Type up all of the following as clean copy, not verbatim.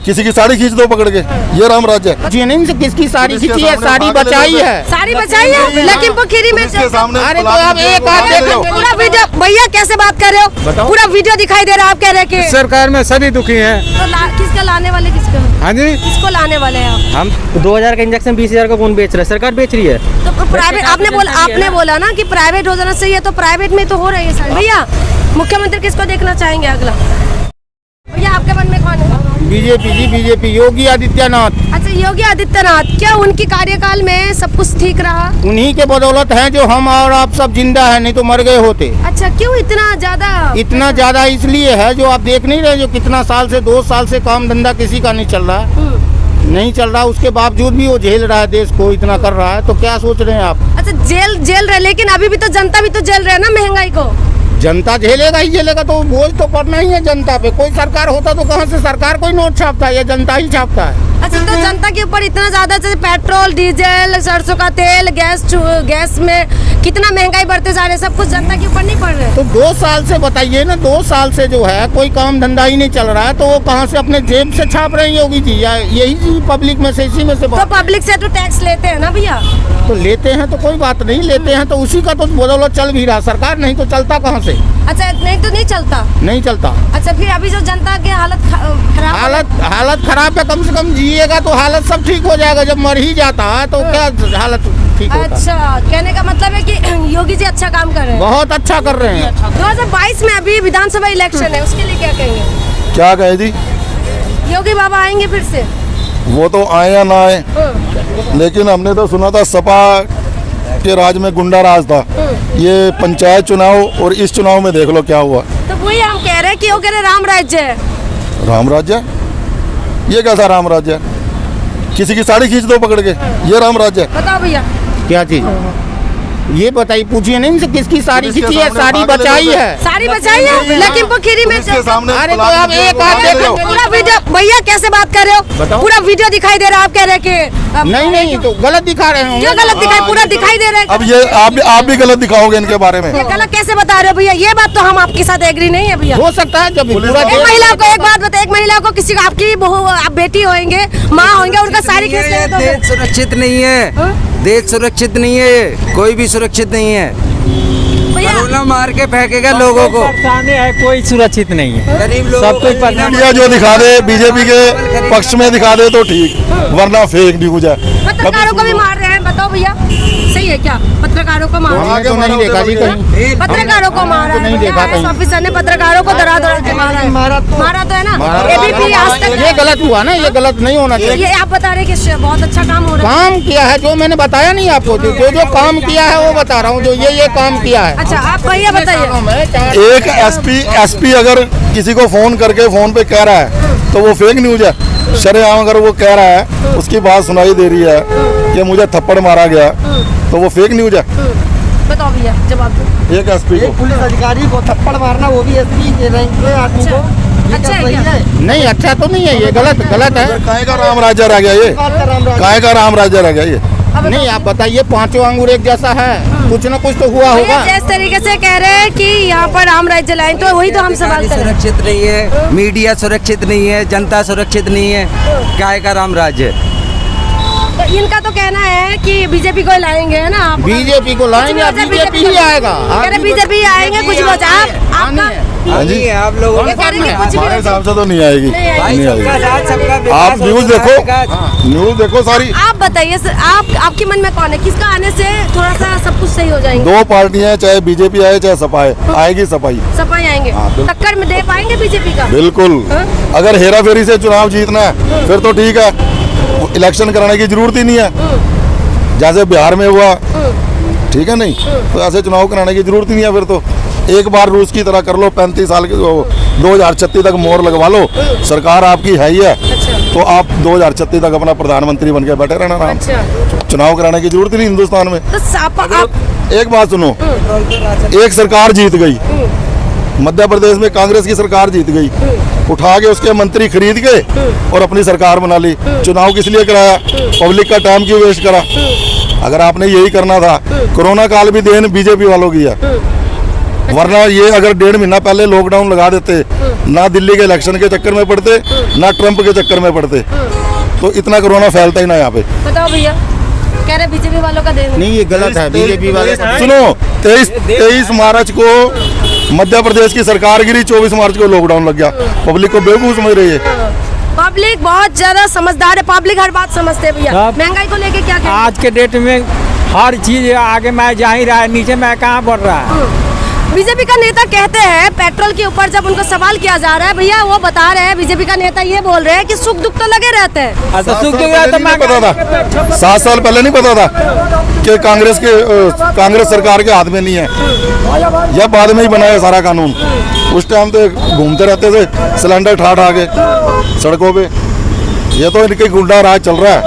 किसी की साड़ी खींच दो पकड़ के, ये राम राज्य है। जेनिन से किसकी साड़ी खींची है? साड़ी बचाई है, साड़ी बचाई है, लखीमपुर खीरी में अरे तो आप एक बात देखो, पूरा वीडियो। भैया कैसे बात कर रहे हो? पूरा वीडियो दिखाई दे रहा है, आप कह रहे हैं कि सरकार में सभी दुखी हैं। तो किसका लाने वाले, किसका? हाँ जी, किसको लाने वाले हैं आप? हम 2000 का इंजेक्शन 20,000 का कौन बेच रहा है? सरकार बेच रही है। तो प्राइवेट, आपने बोला ना कि प्राइवेट हो जाना चाहिए, तो प्राइवेट में तो हो रही है सारी। भैया मुख्यमंत्री किसको देखना चाहेंगे अगला? भैया आपके मन में कौन है? बीजेपी जी, बीजेपी, योगी आदित्यनाथ। अच्छा, योगी आदित्यनाथ, क्या उनकी कार्यकाल में सब कुछ ठीक रहा? उन्हीं के बदौलत है जो हम और आप सब जिंदा है, नहीं तो मर गए होते। अच्छा, क्यों इतना ज्यादा? इतना ज्यादा इसलिए है जो आप देख नहीं रहे, जो कितना साल से 2 साल से काम धंधा किसी का नहीं चल रहा, नहीं चल रहा, उसके बावजूद भी वो झेल रहा है, देश को इतना कर रहा है, तो क्या सोच रहे हैं आप? अच्छा, जेल रहे, लेकिन अभी भी तो जनता भी तो जेल रहे ना महंगाई को। जनता झेलेगा ही झेलेगा, तो बोझ तो पड़ना ही है जनता पे। कोई सरकार होता तो कहाँ से सरकार कोई नोट छापता है, ये जनता ही छापता है। अच्छा, तो जनता के ऊपर इतना ज्यादा, जैसे पेट्रोल, डीजल, सरसों का तेल, गैस में कितना महंगाई बढ़ते जा रहे, सब कुछ जनता के ऊपर नहीं पड़ रहे? तो 2 साल से बताइए ना, 2 साल से जो है कोई काम धंधा ही नहीं चल रहा है, तो वो कहाँ से अपने जेब से छाप रहे हैं योगी जी? या यही चीज पब्लिक में से, इसी में से तो पब्लिक से तो टैक्स लेते हैं ना भैया। तो लेते हैं तो कोई बात नहीं, लेते हैं तो उसी का तो बदौलत चल भी रहा सरकार, नहीं तो चलता कहाँ से? अच्छा, नहीं तो नहीं चलता, नहीं चलता। अच्छा, फिर अभी जो जनता की हालत खराब, हालत खराब है, कम से कम जिएगा तो हालत सब ठीक हो जाएगा। जब मर ही जाता है तो क्या हालत ठीक होता? अच्छा, कहने का मतलब है कि योगी जी अच्छा काम कर रहे हैं, बहुत अच्छा कर रहे हैं। 2022 में अभी विधानसभा इलेक्शन है, उसके लिए क्या कहेंगे? क्या कहे जी? योगी बाबा आएंगे फिर से? वो तो आए या ना आए, लेकिन हमने तो सुना था सपा के राज में गुंडा राज था। ये पंचायत चुनाव और इस चुनाव में देख लो क्या हुआ। तो वही हम कह रहे हैं कि वो कह रहे राम राज्य है। राम राज्य? ये कैसा राम राज्य है? किसी की साड़ी खींच दो पकड़ के, ये राम राज्य है? बताओ भैया। क्या चीज? ये बताइए, पूछिए नहीं इनसे किसकी साड़ी खींची है? साड़ी बचाई है, साड़ी बचाई है, लखीमपुर खीरी में। अरे तो आप एक बात देखो, पूरा वीडियो। भैया कैसे बात कर रहे हो? पूरा वीडियो दिखाई दे रहा है, आप कह रहे हैं कि नहीं तो गलत दिखा रहे हैं। क्यों गलत दिखाई? पूरा दिखाई दे रहा है। अब ये आप भी गलत दिखाओगे इनके बारे में। ये गलत कैसे बता रहे हो भैया? ये बात तो हम आपके साथ एग्री नहीं है भैया। हो सकता है जब पूरा एक महिला को, एक बात बताए, एक महिला को, किसी को, आपकी बहू, आप बेटी होंगे, माँ होंगे, उनका साड़ी कैसे? देश सुरक्षित नहीं है, देश सुरक्षित नहीं है, कोई भी सुरक्षित नहीं है। कोरोना मार के फेंकेगा लोगों को। सामने है, कोई सुरक्षित नहीं है, गरीब लोग सब कुछ पता मीडिया जो दिखा दे बीजेपी के पक्ष में दिखा दे तो ठीक, वरना फेक न्यूज है। पत्रकारों को भी मार रहे हैं, बताओ भैया, सही है क्या? पत्रकारों को मार रहे हैं? तो नहीं देखा जी कहीं, पत्रकारों को मारा है, नहीं देखा कहीं। ऑफिसर ने पत्रकारों को डरा के मारा है। मारा तो है ना? एबीपी आज तक ये गलत हुआ ना, ये गलत नहीं होना चाहिए। ये आप बता रहे हैं कि बहुत अच्छा काम हो रहा है। काम किया है, जो मैंने बताया नहीं आपको, जो काम किया है वो बता रहा हूँ, जो ये काम किया है। अच्छा, आप भैया बताइए। एक एसपी अगर किसी को फोन करके फोन पे कह रहा है तो वो फेक न्यूज है। शरेआम अगर वो कह रहा है, उसकी बात सुनाई दे रही है कि मुझे थप्पड़ मारा गया, तो वो फेक न्यूज है। बताओ भैया, जवाब दो। एक एसपी को, पुलिस अधिकारी को थप्पड़ मारना, वो भी एसपी के रैंक पे आदमी को, अच्छा है क्या? नहीं, अच्छा तो नहीं है, ये गलत है। काहे का राम राज्य रह गया ये? काहे का राम राज्य रह गया ये? नहीं, आप बताइए, 5 अंगूर एक जैसा है, कुछ न कुछ तो हुआ होगा। जिस तरीके से कह रहे हैं कि यहाँ पर राम राज्य लाए, तो वही तो हम सवाल कर रहे हैं। सुरक्षित नहीं है, मीडिया सुरक्षित नहीं है, जनता सुरक्षित नहीं है, काय का राम राज्य। तो इनका तो कहना है कि बीजेपी को लाएंगे, है ना? बीजेपी को लाएंगे, बीजेपी ही आएगा। बीजेपी आएंगे, कुछ बचा हाँ जी, आप लोगों हमारे हिसाब से तो नहीं आएगी, नहीं आएगी। सबका आप न्यूज देखो, न्यूज देखो सारी। आप बताइए सर, आपके मन में कौन है, किसका आने से थोड़ा सा सब कुछ सही हो जाएंगे? 2 पार्टियां, चाहे बीजेपी आए चाहे सपा आए, आएगी सपाई। सपाई आएंगे, टक्कर में दे पाएंगे बीजेपी का? बिल्कुल। अगर हेरा फेरी से चुनाव जीतना है फिर तो ठीक है, इलेक्शन कराने की जरूरत ही नहीं है, जैसे बिहार में हुआ, ठीक है नहीं? तो ऐसे चुनाव कराने की जरूरत ही नहीं है। फिर तो एक बार रूस की तरह कर लो, 35 साल के 2036 तक मोहर लगवा लो, सरकार आपकी है ही है, तो आप 2036 तक अपना प्रधानमंत्री बन के बैठे रहना आराम से। चुनाव कराने की जरूरत ही नहीं हिंदुस्तान में। तो एक बात सुनो, एक सरकार जीत गई, मध्य प्रदेश में कांग्रेस की सरकार जीत गई, उठा के उसके मंत्री खरीद के और अपनी सरकार बना ली। चुनाव किस लिए कराया? पब्लिक का टाइम क्यों वेस्ट करा? अगर आपने यही करना था, कोरोना काल भी देन बीजेपी वालों की है। वरना ये अगर 1.5 महीना पहले लॉकडाउन लगा देते, ना दिल्ली के इलेक्शन के चक्कर में पड़ते, ना ट्रंप के चक्कर में पड़ते, तो इतना कोरोना फैलता ही ना यहाँ पे। बताओ भैया, कह रहे बीजेपी वालों का देन। नहीं, ये गलत है। बीजेपी वाले सुनो, 23 मार्च को मध्य प्रदेश की सरकार गिरी, 24 मार्च को लॉकडाउन लग गया। पब्लिक को बेवकूफ समझ रही है। पब्लिक बहुत ज्यादा समझदार है, पब्लिक हर बात समझते हैं भैया। अब- महंगाई को लेके क्या कहना? आज के डेट में हर चीज आगे मैं जा ही रहा है, नीचे मैं कहाँ बढ़ रहा है। बीजेपी का नेता कहते हैं पेट्रोल के ऊपर जब उनको सवाल किया जा रहा है, भैया वो बता रहे हैं, बीजेपी का नेता ये बोल रहे हैं कि सुख दुख तो लगे रहते हैं। तो सुख दुख पहले तो नहीं पता था, 7 साल पहले नहीं पता था कि कांग्रेस सरकार के हाथ में नहीं है, यह बाद में ही बनाया सारा कानून। उस टाइम तो घूमते रहते थे सिलेंडर ठा ठा के सड़कों पे। ये तो इनके गुंडा राज चल रहा है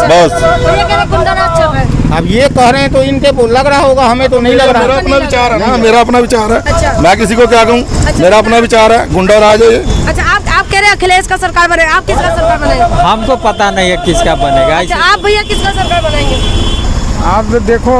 बस। भैया कह रहे गुंडा राज चल रहा है। अब ये कह रहे हैं तो इनके को लग रहा होगा, हमें तो नहीं लग मेरा रहा। अपना विचार है ना, मेरा अपना विचार है। अच्छा। मैं किसी को क्या कहूँ, मेरा अपना विचार है। गुंडा राज है ये। अच्छा, आप कह रहे हैं अखिलेश का सरकार बनेगा, आप किसका सरकार बनाएंगे? हमको पता नहीं है किसका बनेगा। अच्छा, आप भैया किसका सरकार बनाएंगे? आप देखो,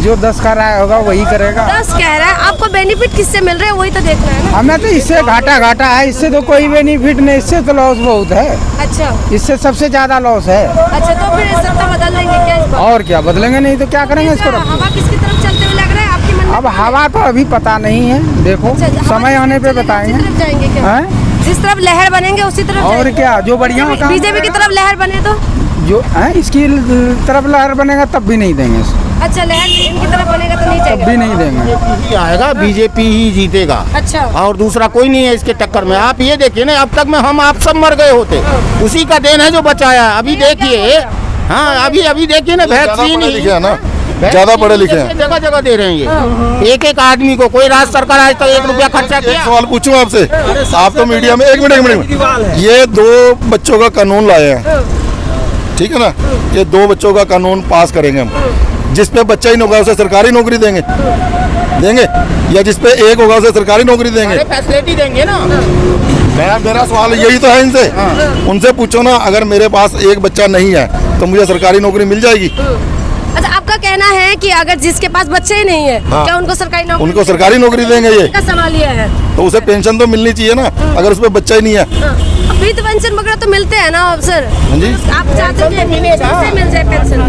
जो 10 का राय होगा वही करेगा। 10 कह रहा है, आपको बेनिफिट किससे मिल रहे हैं वही तो देखना है ना। हमें तो इससे घाटा है, इससे तो कोई बेनिफिट नहीं, इससे तो लॉस बहुत है, अच्छा इससे सबसे ज्यादा लॉस है। अच्छा, तो फिर सत्ता बदल देंगे क्या इस बार? और क्या बदलेंगे, नहीं तो क्या करेंगे इसको रख के? हवा किसकी तरफ चलते हुए लग रहा है आपके मन में? अब हवा तो अभी पता नहीं है, देखो अच्छा, हवा समय किस आने पे तरफ चलेगी, बताएंगे। उसी तरफ जाएंगे क्या? हैं? जिस तरफ लहर बनेंगे उसी तरफ और जाएंगे। क्या, जो बढ़िया काम बीजेपी की तरफ लहर बने तो? जो है इसकी तरफ लहर बनेगा तब भी नहीं देंगे इसको, अच्छा, लहर इनकी तरफ बनेगा तो नहीं तब जाएगा। भी नहीं देंगे। बीजेपी आएगा, बीजेपी ही जीतेगा। अच्छा, और दूसरा कोई नहीं है इसके टक्कर में। आप ये देखिए ना, अब तक में हम आप सब मर गए होते, उसी का देन है जो बचाया है। अभी देखिए, हाँ अभी देखिए ना, ज्यादा पढ़े लिखे वैक्सीन हैं ना, ज्यादा पढ़े लिखे हैं। जगह जगह दे रहे हैं ये। एक आदमी को कोई राज्य सरकार आज तक 1 रुपया खर्चा एक किया? सवाल पूछूं आपसे, आप तो मीडिया में, एक मिनट, ये 2 बच्चों का कानून लाए हैं, ठीक है ना, ये 2 बच्चों का कानून पास करेंगे हम, जिसपे बच्चा ही होगा उसे सरकारी नौकरी देंगे, या जिसपे एक होगा उसे सरकारी नौकरी देंगे। फैसिलिटी देंगे ना। मेरा सवाल यही तो है इनसे, उनसे पूछो ना, अगर मेरे पास एक बच्चा नहीं है तो मुझे सरकारी नौकरी मिल जाएगी? अच्छा, आपका कहना है कि अगर जिसके पास बच्चे ही नहीं है, हाँ। क्या उनको सरकारी नौकरी? उनको सरकारी नौकरी देंगे ये, का सवाल ये है। तो उसे पेंशन तो मिलनी चाहिए ना, अगर उसमें बच्चा ही नहीं है। वृद्ध पेंशन वगैरह तो मिलते हैं ना सर? हाँ जी। आप चाहते हो कि मिलेगा मिल जाए पेंशन?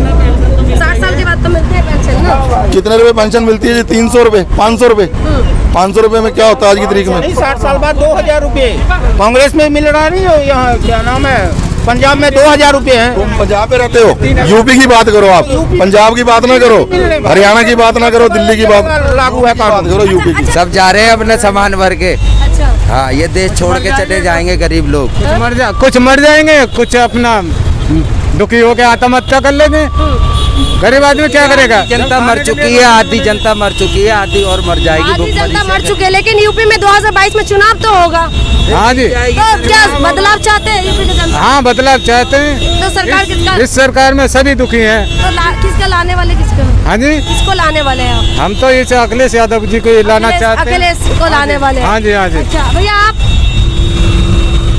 60 साल के बाद तो मिलते हैं पेंशन ना। कितने रुपए पेंशन मिलती है जी? 300 रुपए, 500 रुपए। 500 रुपए में क्या होता है आज की तारीख में? नहीं, 60 साल बाद 2000 रुपये कांग्रेस में मिल रहा नहीं हो। यहाँ क्या नाम है, पंजाब में 2000 रुपये है। तुम पंजाब में रहते हो, यूपी की बात करो आप, पंजाब की बात ना करो, हरियाणा की बात ना करो, दिल्ली की बात लागू है बात कानून। करो, यूपी की। सब जा रहे हैं अपने सामान भर के। अच्छा, हाँ, ये देश छोड़ के चले जाएंगे गरीब लोग। कुछ मर जाएंगे, कुछ अपना दुखी होकर आत्महत्या कर लेंगे। गरीब आदमी क्या करेगा? जनता मर चुकी है, आधी जनता मर चुकी है, आधी और मर जाएगी आधी भूखमरी जनता से। मर चुके हैं, लेकिन यूपी में 2022 में चुनाव तो होगा, हाँ जी, तो क्या बदलाव चाहते हैं यूपी की जनता? हाँ बदलाव चाहते हैं। तो सरकार किसका? इस सरकार में सभी दुखी हैं। तो किसका लाने वाले किसका? हाँ जी, किसको लाने वाले हैं आप? हम तो इस अखिलेश यादव जी को लाना चाहते हैं। अखिलेश को लाने वाले हैं। हाँ जी, हाँ जी। अच्छा भैया,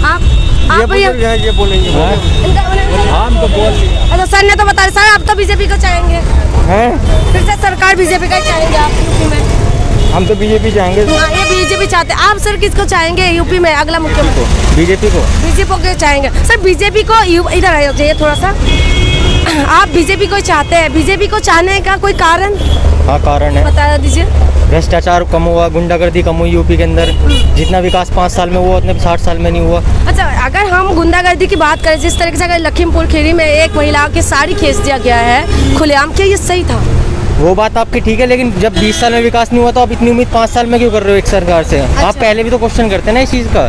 आप भैया ये बोलेंगे। हम तो बोल दिए। अच्छा, सर ने तो बता, सर आप तो बीजेपी को चाहेंगे, फिर से सरकार बीजेपी का ही चाहेंगे आप यूपी में? हम तो बीजेपी चाहेंगे। हाँ, ये बीजेपी चाहते हैं। आप सर किसको चाहेंगे यूपी में अगला मुख्यमंत्री? बीजेपी को। बीजेपी को चाहेंगे सर? बीजेपी को इधर आ जाइए थोड़ा सा। आप बीजेपी को चाहते हैं, बीजेपी को चाहने का कोई कारण हाँ, कारण है, बता दीजिए। भ्रष्टाचार कम हुआ, गुंडागर्दी कम हुई यूपी के अंदर। जितना विकास 5 साल में हुआ उतने 60 साल में नहीं हुआ। अच्छा, अगर हम गुंडागर्दी की बात करें, जिस तरीके से अगर लखीमपुर खीरी में एक महिला की साड़ी खींच दिया गया है खुलेआम, क्या ये सही था? वो बात आपकी ठीक है, लेकिन जब 20 साल में विकास नहीं हुआ तो आप इतनी उम्मीद 5 साल में क्यों कर रहे हो एक सरकार से? आप पहले भी तो क्वेश्चन करते हैं ना इस चीज़ का।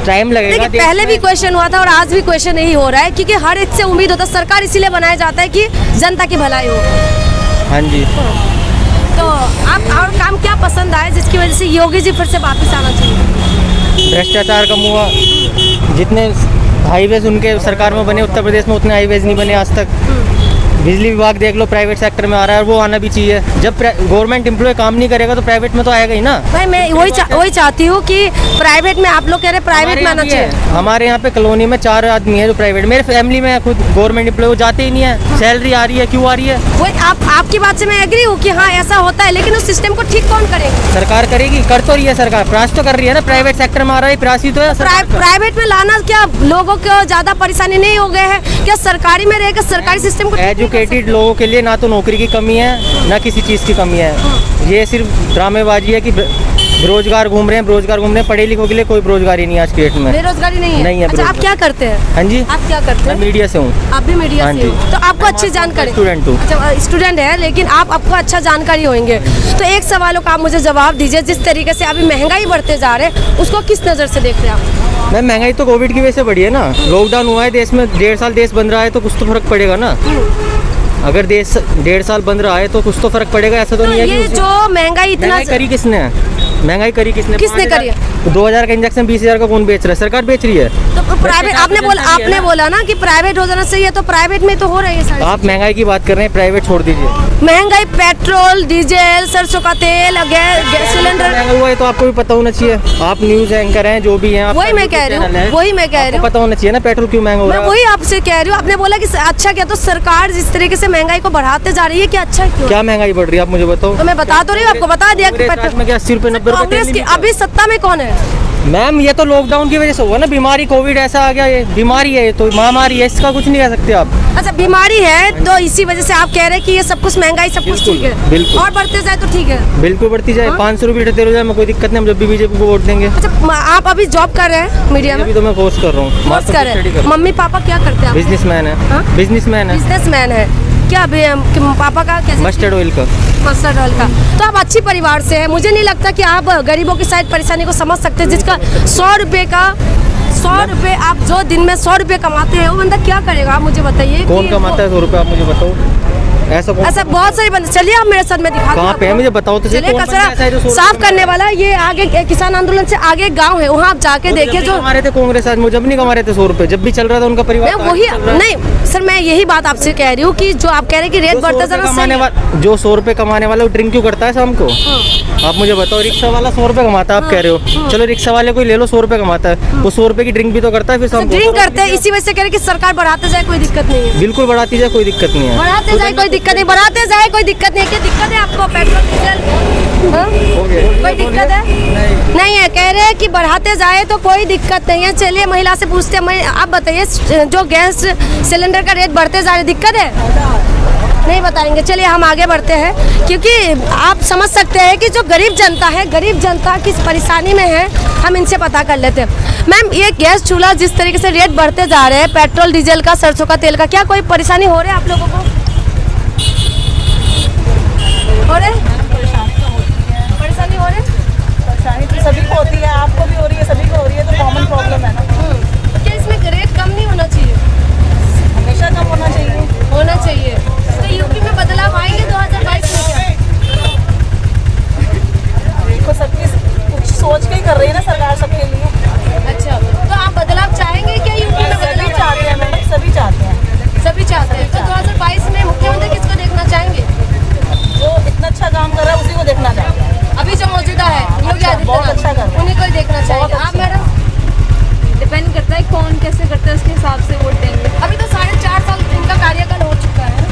टाइम लगेगा। देखिए, पहले भी क्वेश्चन हुआ था और आज भी क्वेश्चन यही हो रहा है, क्योंकि हर एक से उम्मीद होता है, सरकार इसीलिए बनाया जाता है कि जनता की भलाई हो। हाँ जी। तो आप और काम क्या पसंद आए जिसकी वजह से योगी जी फिर से वापस आना चाहिए? भ्रष्टाचार कम हुआ, जितने हाईवेज उनके सरकार में बने उत्तर प्रदेश में उतने हाईवेज नहीं बने आज तक। बिजली विभाग देख लो, प्राइवेट सेक्टर में आ रहा है, वो आना भी चाहिए। जब गवर्नमेंट एम्प्लॉय काम नहीं करेगा तो प्राइवेट में तो आएगा ही ना। भाई मैं वही चाहती हूँ कि प्राइवेट में, आप लोग कह रहे हैं प्राइवेट में आना चाहिए। हमारे यहाँ पे कॉलोनी में 4 आदमी है जो प्राइवेट, मेरे फैमिली में खुद गवर्नमेंट एम्प्लॉय, वो जाते ही नहीं है। सैलरी आ रही है, क्यों आ रही है? वही आपकी बात से मैं एग्री हूँ कि हाँ ऐसा होता है, लेकिन उस सिस्टम को ठीक कौन करेगा? सरकार करेगी, कर तो रही है सरकार, प्रयास तो कर रही है ना। प्राइवेट सेक्टर में आ रहा है, प्रयास ही तो है। प्राइवेट में लाना क्या लोगों को ज्यादा परेशानी नहीं हो गए है क्या? सरकारी में रहेगा, सरकारी सिस्टम को एजुकेटेड लोगों के लिए ना तो नौकरी की कमी है ना किसी चीज़ की कमी है। ये सिर्फ ड्रामेबाजी है कि बेरोजगार घूम रहे हैं, पढ़े लिखों के लिए कोई बेरोजगारी नहीं है आज की डेट में। बेरोजगारी नहीं है। नहीं है। अच्छा, आप क्या करते हैं? हाँ जी, आप क्या करते हैं? मीडिया से हूँ। आप भी मीडिया हाँ से जी। हो, तो आपको अच्छी जानकारी। स्टूडेंट हूँ। अच्छा, स्टूडेंट है, लेकिन आपको अच्छा जानकारी होंगे। तो एक सवालों का आप मुझे जवाब दीजिए, जिस तरीके से अभी महंगाई बढ़ते जा रहे हैं उसको किस नज़र से देख रहे हैं आप? मैम, महंगाई तो कोविड की वजह से बढ़ी है ना। लॉकडाउन हुआ है देश में, 1.5 साल देश बंद रहा है, तो कुछ तो फर्क पड़ेगा ना। अगर देश 1.5 साल बंद रहा है तो कुछ तो फर्क पड़ेगा। ऐसा तो नहीं है ये कि जो महंगाई इतना करी किसने? महंगाई करी किसने? किसने करी है? 2000 का इंजेक्शन 20,000 का कौन बेच रहा है? सरकार बेच रही है। तो प्राइवेट, आपने बोला ना कि प्राइवेट हो जाना चाहिए, तो प्राइवेट में तो हो रही है सारी। आप महंगाई की बात कर रहे हैं, प्राइवेट छोड़ दीजिए। महंगाई, पेट्रोल, डीजल, सरसों का तेल, गैस सिलेंडर महंगा हुआ है तो आपको भी पता होना चाहिए। आप न्यूज एंकर हैं, जो भी हैं, वही मैं कह रही हूँ, पता होना चाहिए ना पेट्रोल क्यों महंगा हो मैं रहा है। वही आपसे कह रही हूँ। आपने बोला कि अच्छा क्या, तो सरकार जिस तरीके से महंगाई को बढ़ाते जा रही है, क्या अच्छा क्यों? क्या महंगाई बढ़ रही है आप मुझे बताओ। तो मैं बता तो रही हूँ, आपको बता दिया कि कांग्रेस में क्या 80 रुपए 90 कांग्रेस की रुपए? अभी सत्ता में कौन है? मैम, ये तो लॉकडाउन की वजह से हुआ ना, बीमारी कोविड ऐसा आ गया। ये बीमारी है, तो महामारी है, इसका कुछ नहीं कह सकते आप। अच्छा, बीमारी है तो इसी वजह से आप कह रहे हैं कि ये सब कुछ महंगाई सब कुछ ठीक है, बिल्कुल। और बढ़ते जाए तो ठीक है। बिल्कुल बढ़ती जाए, 500 रुपये 78 हो जाए, मैं कोई दिक्कत नहीं, हम जब भी बीजेपी को वोट देंगे। अच्छा, आप अभी जॉब कर रहे हैं मीडिया में? अभी तो मैं कोर्स कर रहा हूँ। कोर्स कर रहे हैं। मम्मी पापा क्या करते हैं? बिजनेसमैन हाँ? है। बिजनेसमैन है। बिजनेसमैन है क्या? अभी पापा का कैसे? मस्टर्ड ऑयल का। मस्टर्ड ऑयल का। तो आप अच्छी परिवार से हैं, मुझे नहीं लगता कि आप गरीबों की शायद परेशानी को समझ सकते हैं। जिसका 100 रुपए आप जो दिन में 100 रुपए कमाते हैं, वो बंदा क्या करेगा? आप मुझे बताइए। कौन कमाता है 100 रुपए? आप मुझे बताओ। ऐसा बहुत सारे बंदे। चलिए आप मेरे साथ में दिखा कहाँ पे है मुझे बताओ तो। चलिए, कचरा साफ करने वाला ये आगे किसान आंदोलन से आगे गांव है, वहाँ आप जाके देखिए। जो हमारे थे कांग्रेस आज, जब नहीं कमा रहे थे 100 रुपए, जब भी चल रहा था उनका परिवार वही नहीं सर, मैं यही बात आपसे कह रही हूँ कि जो आप कह रहे हैं कि रेट बढ़ता जा रहा है, जो 100 रुपए कमाने वाला वो ड्रिंक क्यों करता है शाम को? आप मुझे बताओ। रिक्शा वाला 100 रुपए कमाता है, आप कह रहे हो, चलो रिक्शा वाले को ले लो, 100 रुपए कमाता है, वो 100 रुपए की ड्रिंक भी तो करता है। फिर शाम को ड्रिंक करते हैं, इसी वजह से कह रहे कि सरकार बढ़ाते जाए, कोई दिक्कत नहीं है। बिल्कुल बढ़ाती जाए, कोई दिक्कत नहीं है। बढ़ाते जाए, कोई दिक्कत नहीं, बढ़ाते जाए, कोई दिक्कत नहीं है। क्या दिक्कत है आपको? पेट्रोल डीजल कोई दिक्कत है? नहीं है, कह रहे हैं कि बढ़ाते जाए तो कोई दिक्कत नहीं है। चलिए महिला से पूछते हैं, आप बताइए, जो गैस सिलेंडर का रेट बढ़ते जा रहे, दिक्कत है? नहीं बताएंगे। चलिए हम आगे बढ़ते हैं, क्योंकि आप समझ सकते हैं कि जो गरीब जनता है, गरीब जनता किस परेशानी में है, हम इनसे पता कर लेते हैं। मैम, ये गैस चूल्हा जिस तरीके से रेट बढ़ते जा रहे हैं, पेट्रोल डीजल का, सरसों का तेल का, क्या कोई परेशानी हो रहा है आप लोगों को? हो रहे? परेशानी हो रही? परेशानी तो सभी को होती है, आपको भी हो रही है, सभी को हो रही है, तो कॉमन प्रॉब्लम है ना। तो क्या इसमें रेट कम नहीं होना चाहिए? हमेशा कम होना चाहिए। होना चाहिए। तो यूपी में बदलाव आएंगे 2022 में क्या? देखो, सबकी कुछ सोच के ही कर रही है ना सरकार सबके लिए। अच्छा, तो आप बदलाव चाहेंगे क्या यूपी में? सभी बदलाव चाहते हैं मैडम, सभी चाहते हैं। सभी चाहते हैं। तो 2022 में मुख्यमंत्री किसको देखना चाहेंगे? जो इतना अच्छा काम कर रहा है उसी को देखना चाहते हैं। अभी जो मौजूदा है योगी बहुत अच्छा कर रहा आदित्यनाथ, है। उन्हीं को ही देखना चाहेंगे। आप मैडम? डिपेंड करता है कौन कैसे करता है, उसके हिसाब से वोट देंगे। अभी तो 4.5 साल इनका कार्यकाल हो चुका है,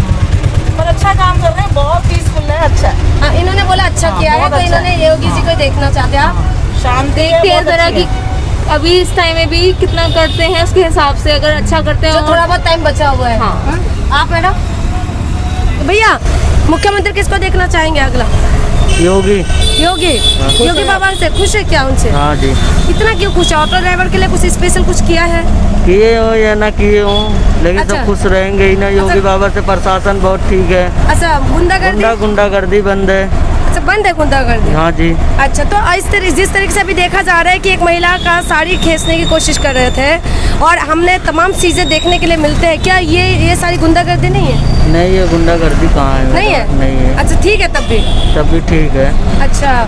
पर अच्छा काम कर रहे हैं, बहुत पीसफुल है, अच्छा है। हाँ, इन्होंने बोला अच्छा किया है, बहुत तो अच्छा इन्होंने योगी जी को देखना चाहते हैं। आप शांति देखते हैं बहुत जरा अच्छी कि है। अभी इस टाइम में भी कितना करते हैं, उसके हिसाब से अगर अच्छा करते हैं जो थोड़ा बहुत टाइम बचा हुआ है। हाँ। आप मैडम? भैया, मुख्यमंत्री किसको देखना चाहेंगे अगला? योगी। योगी बाबा से खुश है क्या उनसे? हाँ जी। इतना क्यों खुश है? ऑटो ड्राइवर के लिए कुछ स्पेशल कुछ किया है? किए हो या ना किए हो, लेकिन अच्छा। सब खुश रहेंगे ही ना। योगी बाबा से प्रशासन बहुत ठीक है। अच्छा, गुंडागर्दी? गुंडागर्दी बंद है। अच्छा, बंद है गुंडागर्दी? हाँ जी। अच्छा, तो जिस तरीके से अभी देखा जा रहा है कि एक महिला का साड़ी खींचने की कोशिश कर रहे थे, और हमने तमाम चीजें देखने के लिए मिलते हैं, क्या ये सारी गुंडागर्दी नहीं है? नहीं, ये गुंडागर्दी कहाँ है? नहीं है? नहीं है। अच्छा, ठीक है, तब भी ठीक है। अच्छा,